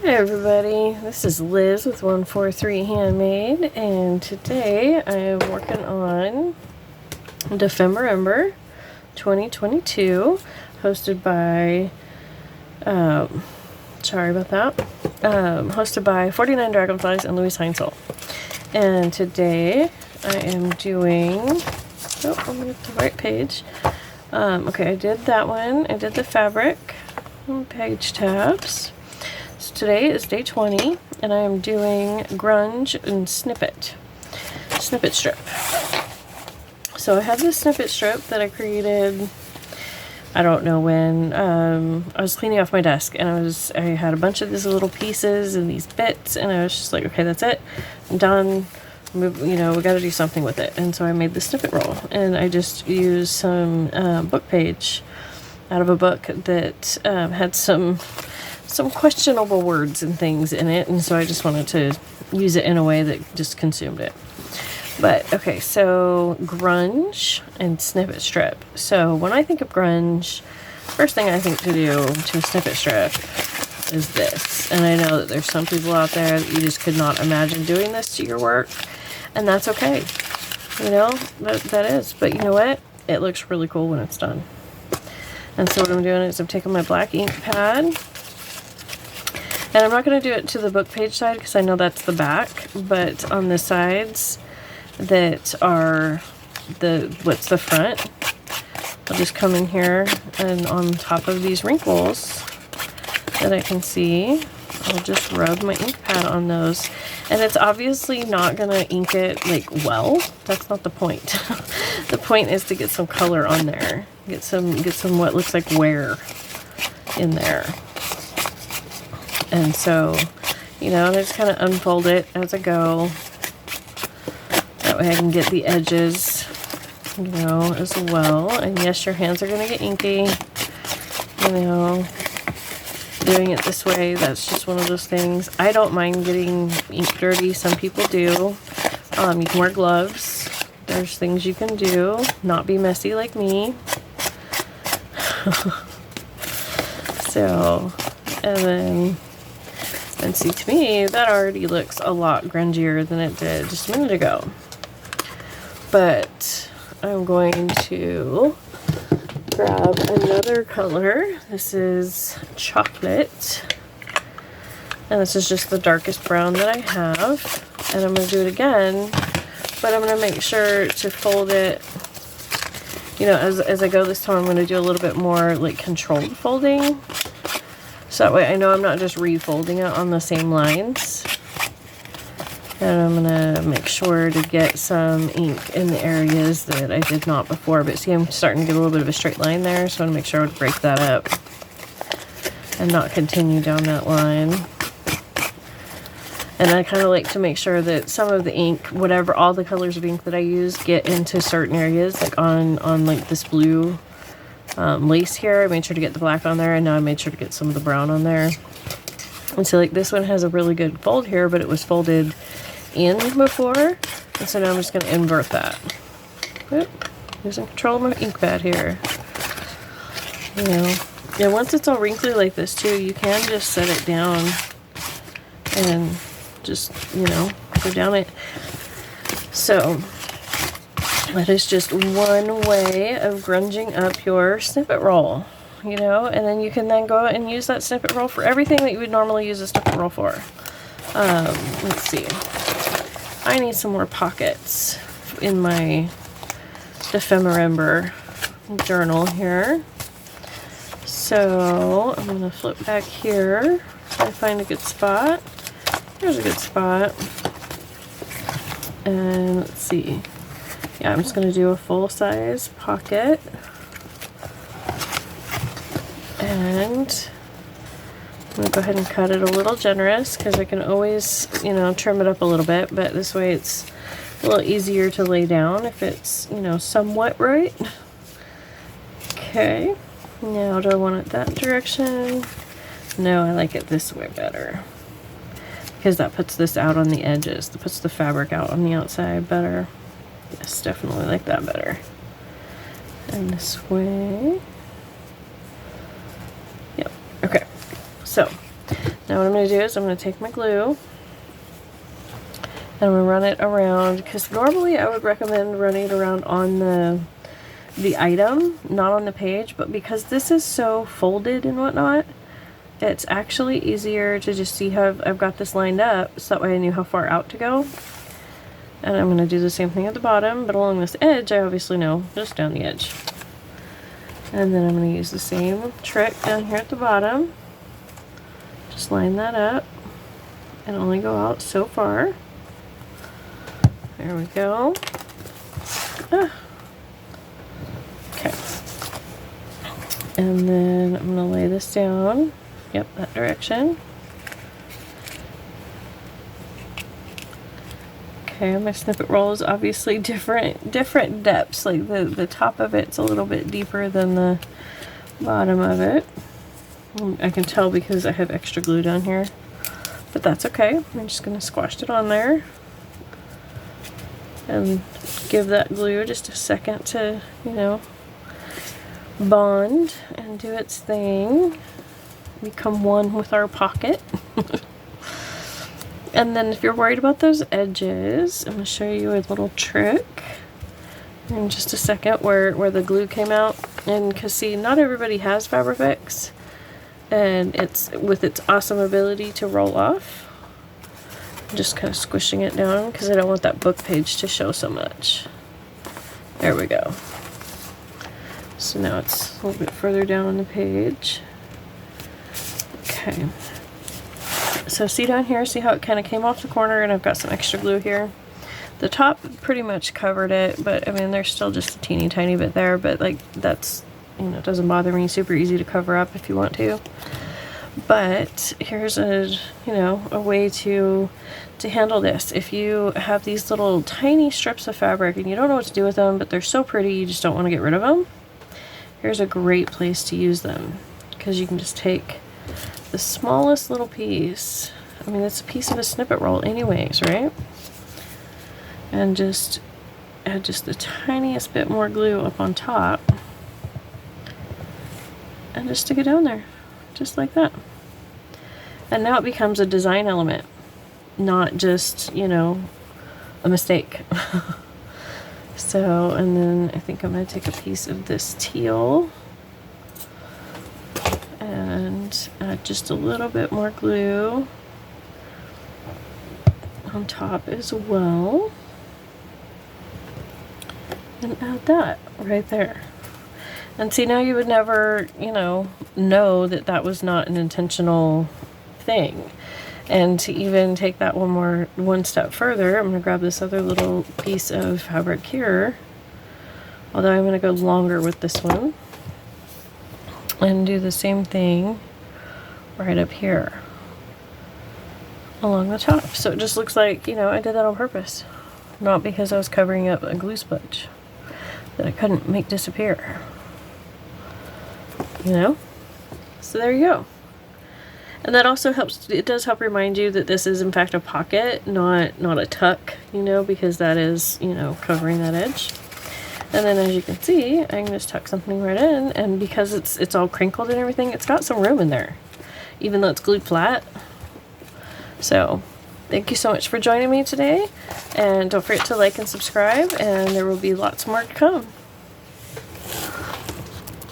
Hi everybody, this is Liz with 143 Handmade, and today I am working on dephemerember 2022, hosted by, hosted by 49 Dragonflies and Louis Heinzel. And today I am doing, I'm at the right page. Okay, I did that one. I did the fabric and page tabs. So today is day 20, and I am doing grunge and snippet strip. So I had this snippet strip that I created, I don't know when, I was cleaning off my desk, and I had a bunch of these little pieces and these bits, and I was just like, okay, that's it, I'm done. We gotta do something with it. And so I made the snippet roll, and I just used some book page out of a book that had some questionable words and things in it, and so I just wanted to use it in a way that just consumed it. But okay, so grunge and snippet strip. So when I think of grunge, first thing I think to do to a snippet strip is this. And I know that there's some people out there that you just could not imagine doing this to your work, and that's okay. You know, that is. But you know what? It looks really cool when it's done. And so what I'm doing is I'm taking my black ink pad, and I'm not going to do it to the book page side because I know that's the back, but on the sides that are what's the front, I'll just come in here, and on top of these wrinkles that I can see, I'll just rub my ink pad on those. And it's obviously not going to ink it like well. That's not the point. The point is to get some color on there. Get some what looks like wear in there. And so, you know, I just kind of unfold it as I go. That way I can get the edges, you know, as well. And yes, your hands are going to get inky. You know, doing it this way, that's just one of those things. I don't mind getting ink dirty. Some people do. You can wear gloves. There's things you can do. Not be messy like me. So, and see, to me, that already looks a lot grungier than it did just a minute ago. But I'm going to grab another color. This is chocolate. And this is just the darkest brown that I have. And I'm going to do it again, but I'm going to make sure to fold it, you know, as I go this time. I'm going to do a little bit more like controlled folding. So that way I know I'm not just refolding it on the same lines. And I'm going to make sure to get some ink in the areas that I did not before. But see, I'm starting to get a little bit of a straight line there, so I want to make sure I would break that up and not continue down that line. And I kind of like to make sure that some of the ink, whatever, all the colors of ink that I use, get into certain areas, like on like this blue lace here. I made sure to get the black on there, and now I made sure to get some of the brown on there. And so like this one has a really good fold here, but it was folded in before, and so now I'm just going to invert that. Oop, losing control of my ink pad here. You know, and once it's all wrinkly like this too, you can just set it down and just, you know, go down it. So that is just one way of grunging up your snippet roll, you know, and then you can then go and use that snippet roll for everything that you would normally use a snippet roll for. Let's see. I need some more pockets in my dephemerember journal here. So I'm going to flip back here and find a good spot. There's a good spot. And let's see. Yeah, I'm just going to do a full-size pocket. And I'm going to go ahead and cut it a little generous because I can always, you know, trim it up a little bit. But this way it's a little easier to lay down if it's, you know, somewhat right. Okay. Now, do I want it that direction? No, I like it this way better, because that puts this out on the edges. That puts the fabric out on the outside better. Yes, definitely like that better. And this way. Yep. Okay. So Now what I'm going to do is I'm going to take my glue and I'm going to run it around, because normally I would recommend running it around on the item, not on the page, but because this is so folded and whatnot, it's actually easier to just see how I've got this lined up, so that way I knew how far out to go. And I'm going to do the same thing at the bottom, but along this edge I obviously know just down the edge. And then I'm going to use the same trick down here at the bottom. Just line that up and only go out so far. There we go. Ah. Okay. And then I'm going to lay this down. Yep, that direction. Okay, my snippet roll is obviously different depths. Like the top of it's a little bit deeper than the bottom of it. I can tell because I have extra glue down here, but that's okay. I'm just going to squash it on there and give that glue just a second to, you know, bond and do its thing. Become one with our pocket. And then if you're worried about those edges, I'm going to show you a little trick in just a second where the glue came out. And because see, not everybody has Fabrifix, and it's with its awesome ability to roll off. I'm just kind of squishing it down because I don't want that book page to show so much. There we go. So now it's a little bit further down on the page. Okay. So see down here, see how it kind of came off the corner, and I've got some extra glue here. The top pretty much covered it, but I mean there's still just a teeny tiny bit there, but like that's, you know, it doesn't bother me. Super easy to cover up if you want to. But here's a, you know, a way to handle this. If you have these little tiny strips of fabric and you don't know what to do with them, but they're so pretty you just don't want to get rid of them, here's a great place to use them, because you can just take the smallest little piece, I mean it's a piece of a snippet roll anyways, right? And just add just the tiniest bit more glue up on top and just stick it down there, just like that. And now it becomes a design element, not just, you know, a mistake. So, and then I think I'm going to take a piece of this teal and add just a little bit more glue on top as well, and add that right there. And see, now you would never, you know that that was not an intentional thing. And to even take that one step further, I'm going to grab this other little piece of fabric here, although I'm going to go longer with this one, and do the same thing right up here along the top. So it just looks like, you know, I did that on purpose, not because I was covering up a glue sponge that I couldn't make disappear, you know. So there you go. And that also helps, it does help remind you that this is in fact a pocket, not a tuck, you know, because that is, you know, covering that edge. And then as you can see, I can just tuck something right in, and because it's all crinkled and everything, it's got some room in there, even though it's glued flat. So thank you so much for joining me today, and don't forget to like and subscribe, and there will be lots more to come.